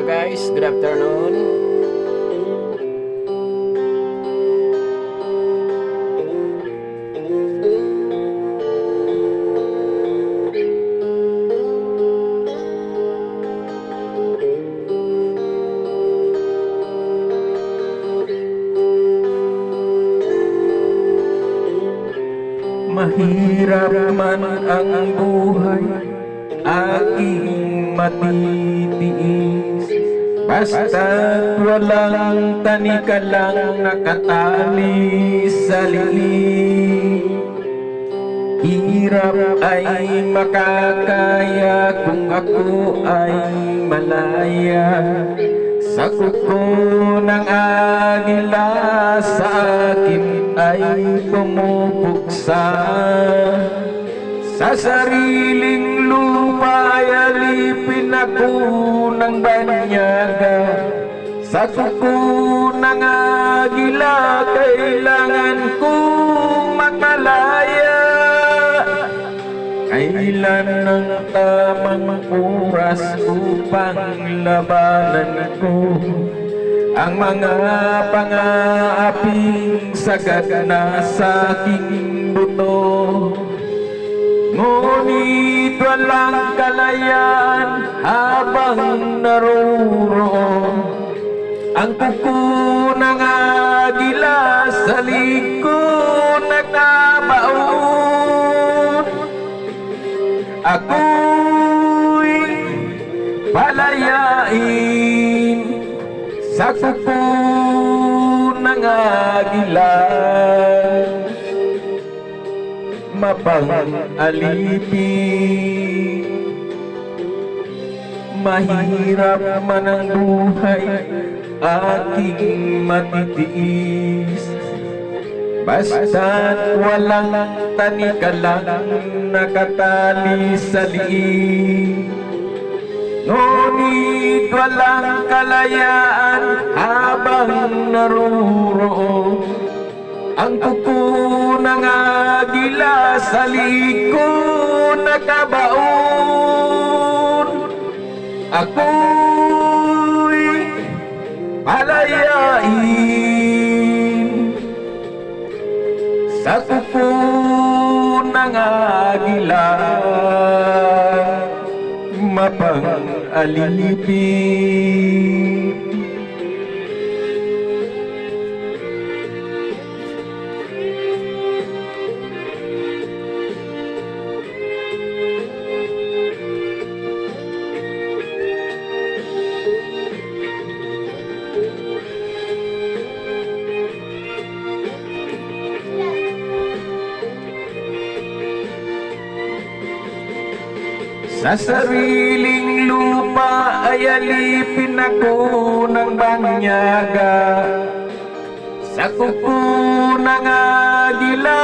guys, good afternoon. Mahirap man ang buhay, aking matitiis. Basta't walang tanika lang nakatali sa liig. Hirap ay makakaya kung ako ay malaya. Sa kuko ng agila sa akin ay pumupuksa. Sa sariling lupa ay alipin ako ng banyaga. Sa kuko ng agila kailangan kong makalaya. Kailan ang tamang oras upang labanan ko ang mga pangaaping sagad na sa aking buto? Ngunit walang kalayaan habang naroroon ang kuko ng agila sa likod nagtabaon. Ako'y palayain sa kuko ng agila, mapang-alipin. Mahirap man ang buhay, aking matitiis. Basta't walang tanika lang nakatali sa liig. Ngunit walang kalayaan habang naroroon ang kuko ng agila sa likod nakabaon. Ako'y palayain sa kuko ng agila, mapang-alipin. Sa sariling lupa ay alipin ako ng banyaga. Sa kuko ng agila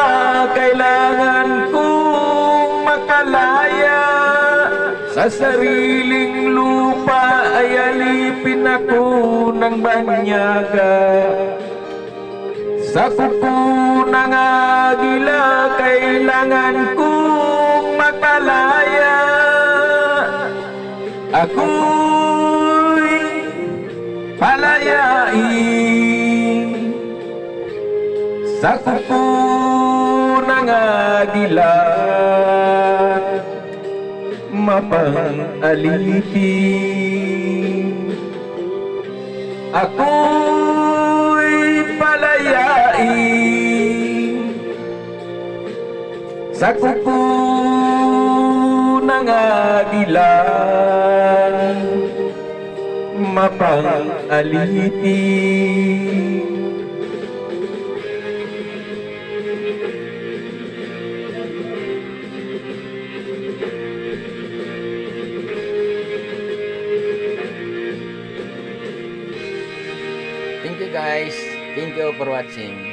kailangan kong makalaya. Sa sariling lupa ay alipin ako ng banyaga. Sa kuko ng agila kailangan kong makalaya. Ako'y palayain sa kuko ng agila, mapang-alipin. Ako'y palayain sa kuko ng agila, mapang-alipin. Thank you guys. Thank you for watching.